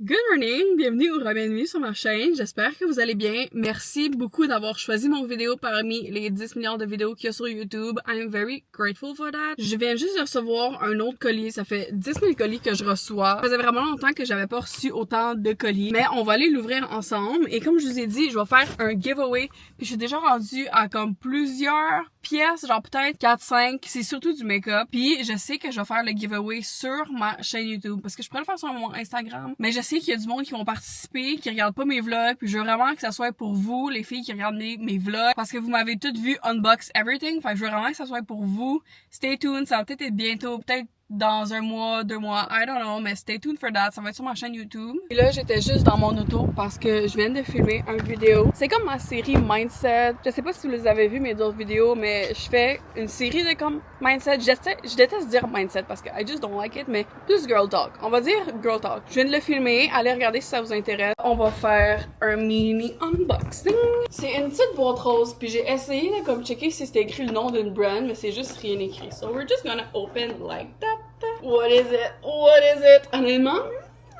Good morning, bienvenue ou bienvenue sur ma chaîne, j'espère que vous allez bien. Merci beaucoup d'avoir choisi mon vidéo parmi les 10 milliards de vidéos qu'il y a sur YouTube. I'm very grateful for that. Je viens juste de recevoir un autre colis, ça fait 10 000 colis que je reçois. Ça faisait vraiment longtemps que j'avais pas reçu autant de colis, mais on va aller l'ouvrir ensemble. Et comme je vous ai dit, je vais faire un giveaway, puis je suis déjà rendue à comme plusieurs pièces, genre peut-être 4-5, c'est surtout du make-up. Puis je sais que je vais faire le giveaway sur ma chaîne YouTube, parce que je pourrais le faire sur mon Instagram, mais je sais qu'il y a du monde qui vont participer, qui regardent pas mes vlogs, puis je veux vraiment que ça soit pour vous, les filles qui regardent mes vlogs, parce que vous m'avez toutes vu unbox everything, fait que je veux vraiment que ça soit pour vous. Stay tuned, ça va peut-être être bientôt, peut-être dans un mois, 2 mois, I don't know, mais stay tuned for that, ça va être sur ma chaîne YouTube. Et là, j'étais juste dans mon auto parce que je viens de filmer une vidéo. C'est comme ma série Mindset. Je sais pas si vous les avez vu mes autres vidéos, mais je fais une série de comme Mindset. Je déteste dire Mindset parce que I just don't like it, mais plus Girl Talk. On va dire Girl Talk. Je viens de le filmer, allez regarder si ça vous intéresse. On va faire un mini unboxing. C'est une petite boîte rose, puis j'ai essayé de comme checker si c'était écrit le nom d'une brand, mais c'est juste rien écrit. So we're just gonna open like that. What is it? What is it? Honnêtement,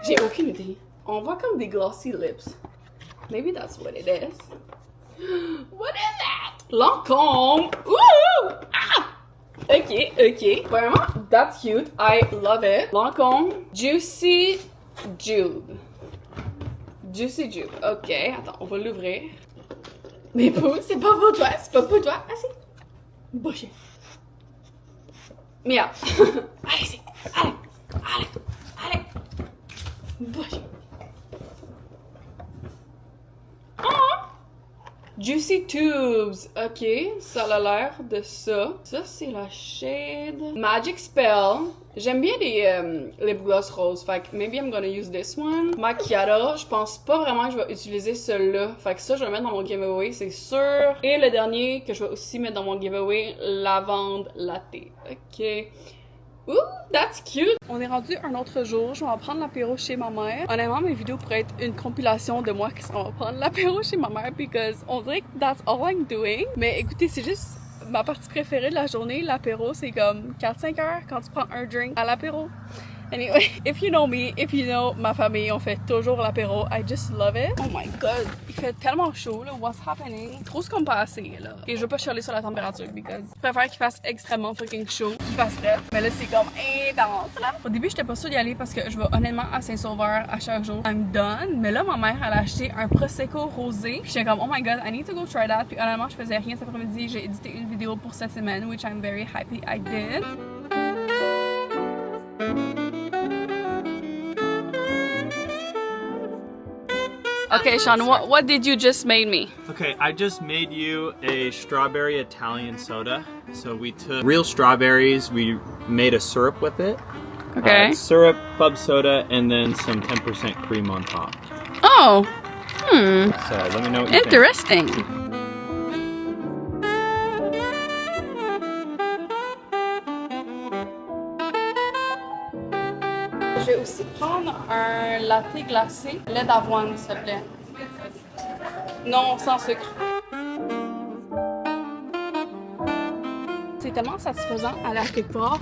j'ai aucune idée. On voit comme des glossy lips. Maybe that's what it is. What is that? Lancôme! Ooh! Ah! Ok. Vraiment, that's cute. I love it. Lancôme. Juicy Jube. Juicy Jube. Ok, attends, on va l'ouvrir. Mais c'est pas pour toi, c'est pas pour toi. Ah si. Bouché. Mia. Allez. Bouge. Oh! Juicy Tubes. Ok, ça a l'air de ça. Ça, c'est la shade Magic Spell. J'aime bien les lip gloss rose. Fait que maybe I'm gonna use this one. Macchiato. Je pense pas vraiment que je vais utiliser celui-là. Fait que ça, je vais le mettre dans mon giveaway, c'est sûr. Et le dernier que je vais aussi mettre dans mon giveaway, lavande latte. Ok. Ooh, that's cute! On est rendu un autre jour, je vais en prendre l'apéro chez ma mère. Honnêtement, mes vidéos pourraient être une compilation de moi qui s'en va prendre l'apéro chez ma mère, because on dirait que that's all I'm doing. Mais écoutez, c'est juste ma partie préférée de la journée, l'apéro, c'est comme 4-5 heures quand tu prends un drink à l'apéro. Anyway, if you know me, if you know ma famille, on fait toujours l'apéro. I just love it. Oh my god, il fait tellement chaud là, what's happening? Trop ce qu'on peut passer là. Et je veux pas chialer sur la température, because je préfère qu'il fasse extrêmement fucking chaud, qu'il fasse frais. Mais là, c'est comme intense là. Au début, j'étais pas sûre d'y aller parce que je vais honnêtement à Saint-Sauveur à chaque jour. I'm done. Mais là, ma mère, elle a acheté un Prosecco rosé. Puis j'étais comme, oh my god, I need to go try that. Puis honnêtement, je faisais rien cet après-midi. J'ai édité une vidéo pour cette semaine, which I'm very happy I did. Okay, Sean, what did you just make me? Okay, I just made you a strawberry Italian soda. So we took real strawberries, we made a syrup with it. Okay. Syrup, club soda, and then some 10% cream on top. Oh, So let me know what you interesting. Je vais aussi prendre un latte glacé, lait d'avoine, s'il te plaît. Non, sans sucre. C'est tellement satisfaisant aller à quelque part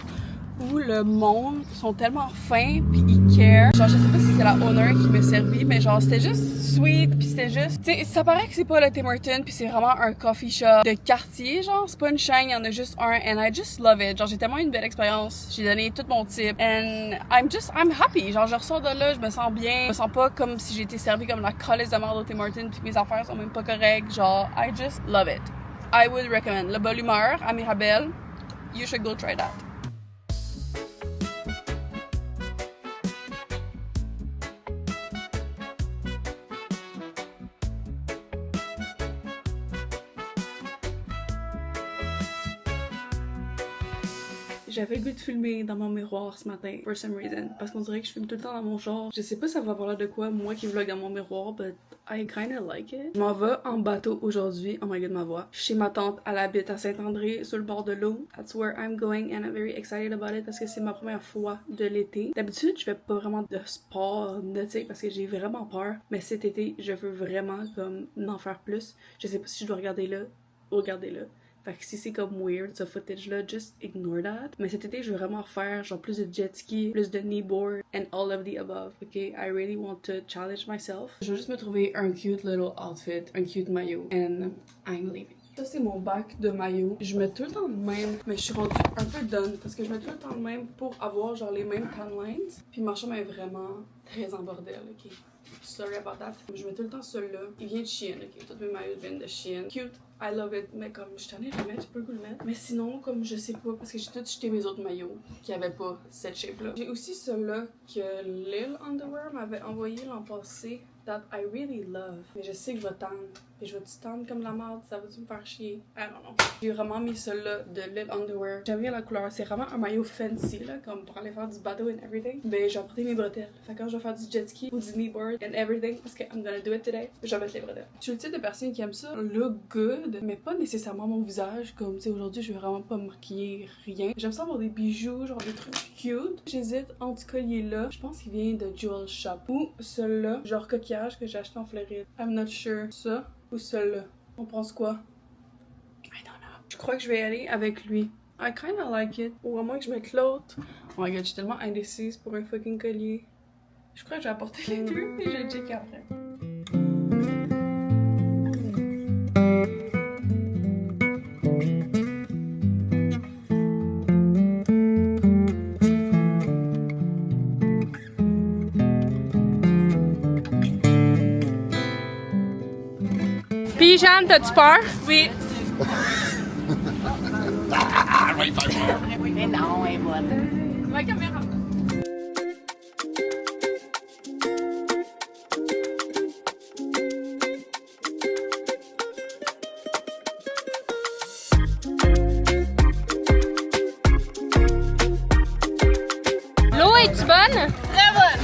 où le monde sont tellement fins pis ils care. Genre, je sais pas si c'est la owner qui m'a servi, mais genre, c'était juste sweet pis c'était juste... Tu sais, ça paraît que c'est pas le Tim Hortons pis c'est vraiment un coffee shop de quartier, genre. C'est pas une chaîne, il y en a juste un, and I just love it. Genre, j'ai tellement une belle expérience. J'ai donné tout mon tip, and I'm happy. Genre, je ressors de là, je me sens bien. Je me sens pas comme si j'ai été servie comme la calisse de merde au Tim Hortons pis que mes affaires sont même pas correctes. Genre, I just love it. I would recommend. Le bol humeur à Mirabelle, you should go try that. J'avais le goût de filmer dans mon miroir ce matin, for some reason. Parce qu'on dirait que je filme tout le temps dans mon genre. Je sais pas ça va avoir l'air de quoi, moi qui vlog dans mon miroir, but I kinda like it. Je m'en vais en bateau aujourd'hui, oh my god ma voix. Chez ma tante, elle habite à Saint-André, sur le bord de l'eau. That's where I'm going and I'm very excited about it parce que c'est ma première fois de l'été. D'habitude, je fais pas vraiment de sport nautique parce que j'ai vraiment peur. Mais cet été, je veux vraiment comme en faire plus. Je sais pas si je dois regarder là ou regarder là. Fait que si c'est comme weird, ce footage-là, just ignore that. Mais cet été, je veux vraiment faire genre plus de jet ski, plus de kneeboard, and all of the above, ok? I really want to challenge myself. Je veux juste me trouver un cute little outfit, un cute maillot, and I'm leaving. Ça, c'est mon bac de maillot. Je mets tout le temps le même, mais je suis rendue un peu done parce que je mets tout le temps le même pour avoir genre les mêmes tan lines. Puis ma chambre est vraiment très en bordel, ok? Sorry about that. Je mets tout le temps celui-là. Il vient de Shein, ok? Tous mes maillots viennent de Shein. Cute, I love it. Mais comme je t'en ai le mettre, j'ai pas le goût de le mettre. Mais sinon, comme je sais pas, parce que j'ai tout jeté mes autres maillots qui avaient pas cette shape-là. J'ai aussi celui-là que Lil Underwear m'avait envoyé l'an passé. That I really love. Mais je sais que je vais tendre. Et je vais-tu tendre comme la merde? Ça va-tu me faire chier? I don't know. J'ai vraiment mis celui-là de Lil Underwear. J'aime bien la couleur. C'est vraiment un maillot fancy, là, comme pour aller faire du bateau and everything. Ben, j'ai apporté mes bretelles. Fait que quand je vais faire du jet ski ou du kneeboard and everything, parce que I'm gonna do it today, je vais mettre les bretelles. Je suis le type de personne qui aime ça look good, mais pas nécessairement mon visage. Comme, tu sais, aujourd'hui, je vais vraiment pas me maquiller, rien. J'aime ça avoir des bijoux, genre des trucs cute. J'hésite entre ce collier-là. Je pense qu'il vient de Jewel Shop. Ou celui-là, genre coquillage que j'ai acheté en Floride. I'm not sure. Ça ou celui-là. On pense quoi? I don't know. Je crois que je vais aller avec lui. I kinda like it. Ou à moins que je mette l'autre. Oh my god, je suis tellement indécise pour un fucking collier. Je crois que je vais apporter les deux et je vais checker après. Puis Jeanne, t'as-tu peur? Oui. Mais non, elle va. Ma caméra. L'eau est-tu bonne? Très bonne.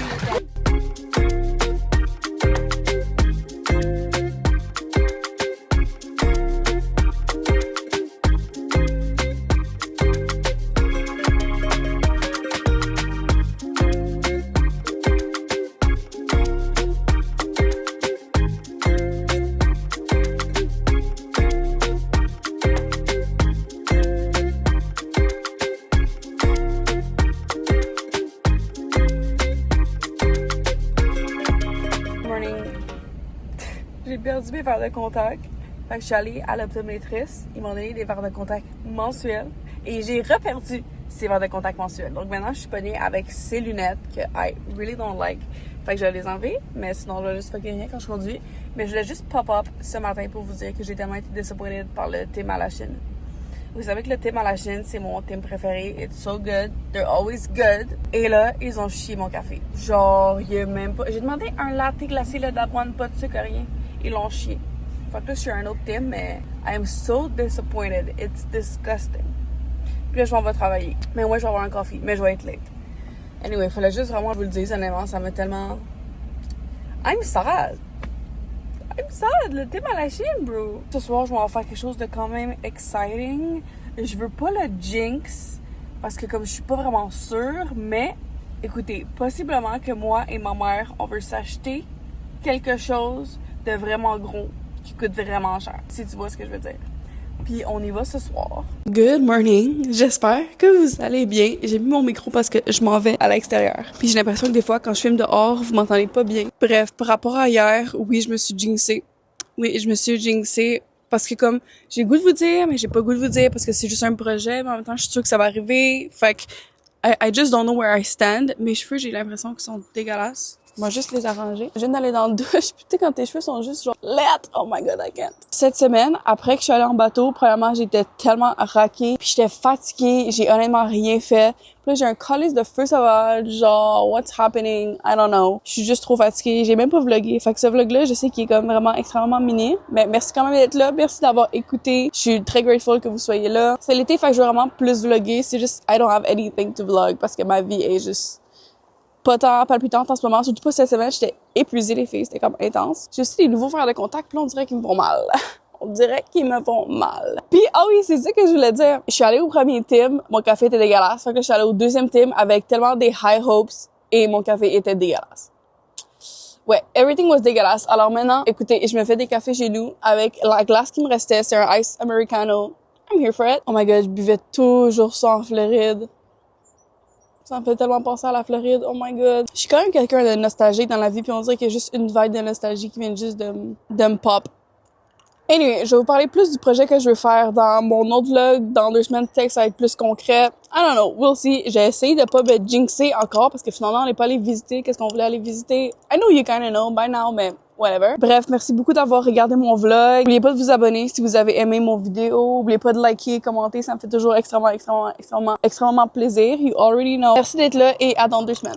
J'ai perdu mes verres de contact. Fait que je suis allée à l'optométriste. Ils m'ont donné des verres de contact mensuels. Et j'ai reperdu ces verres de contact mensuels. Donc maintenant, je suis pognée avec ces lunettes que I really don't like. Fait que je vais les enlever. Mais sinon, je vais juste fucking rien quand je conduis. Mais je voulais juste pop-up ce matin pour vous dire que j'ai tellement été disappointed par le thé Malachine. Vous savez que le thé Malachine, c'est mon thé préféré. It's so good. They're always good. Et là, ils ont chié mon café. Genre, il y a même pas... J'ai demandé un latte glacé d'avoine, pas de sucre, rien. Ils l'ont chié. Fait que là, je suis un autre thé, mais I am so disappointed. It's disgusting. Puis là, je m'en vais travailler. Mais moi, je vais avoir un café. Mais je vais être late. Anyway, il fallait juste vraiment que je vous le dise. Honnêtement, ça m'a tellement... I'm sad. Le thé Malachine, bro. Ce soir, je vais faire quelque chose de quand même exciting. Je veux pas le jinx parce que comme je suis pas vraiment sûre, mais écoutez, possiblement que moi et ma mère, on veut s'acheter quelque chose de vraiment gros qui coûte vraiment cher, si tu vois ce que je veux dire. Puis on y va ce soir. Good morning, j'espère que vous allez bien. J'ai mis mon micro parce que je m'en vais à l'extérieur. Puis j'ai l'impression que des fois, quand je filme dehors, vous m'entendez pas bien. Bref, par rapport à hier, oui, je me suis jinxée. Oui, je me suis jinxée parce que comme, j'ai le goût de vous dire, mais j'ai pas le goût de vous dire parce que c'est juste un projet, mais en même temps, je suis sûre que ça va arriver. Fait que, I just don't know where I stand. Mes cheveux, j'ai l'impression qu'ils sont dégueulasses. On va juste les arranger. Je viens d'aller dans le douche. Putain, quand tes cheveux sont juste genre let, oh my god, I can't. Cette semaine, après que je suis allée en bateau, premièrement, j'étais tellement raquée, puis j'étais fatiguée, j'ai honnêtement rien fait. Puis là, j'ai un calice de feu sauvage, genre what's happening, I don't know. Je suis juste trop fatiguée, j'ai même pas vlogué. Fait que ce vlog-là, je sais qu'il est comme vraiment extrêmement mini, mais merci quand même d'être là, merci d'avoir écouté. Je suis très grateful que vous soyez là. C'est l'été, fait que je veux vraiment plus vlogger. C'est juste I don't have anything to vlog parce que ma vie est juste pas tant palpitante en ce moment, surtout pas cette semaine, j'étais épuisée les filles, c'était comme intense. J'ai aussi des nouveaux verres de contact, puis là on dirait qu'ils me font mal. On dirait qu'ils me font mal. Puis ah oui, c'est ça que je voulais dire. Je suis allée au premier team, mon café était dégueulasse. Fait que je suis allée au deuxième team avec tellement des high hopes et mon café était dégueulasse. Ouais, everything was dégueulasse. Alors maintenant, écoutez, je me fais des cafés chez nous avec la glace qui me restait, c'est un ice americano. I'm here for it. Oh my god, je buvais toujours ça en Floride. Ça me fait tellement penser à la Floride. Oh my god. Je suis quand même quelqu'un de nostalgique dans la vie, puis on dirait qu'il y a juste une vibe de nostalgie qui vient juste de me pop. Anyway, je vais vous parler plus du projet que je veux faire dans mon autre vlog. Dans 2 semaines, peut-être que ça va être plus concret. I don't know, we'll see. J'ai essayé de pas me jinxer encore parce que finalement, on n'est pas allé visiter qu'est-ce qu'on voulait aller visiter. I know you kinda know by now, mais whatever. Bref, merci beaucoup d'avoir regardé mon vlog. N'oubliez pas de vous abonner si vous avez aimé mon vidéo. N'oubliez pas de liker, commenter. Ça me fait toujours extrêmement plaisir. You already know. Merci d'être là et à dans 2 semaines.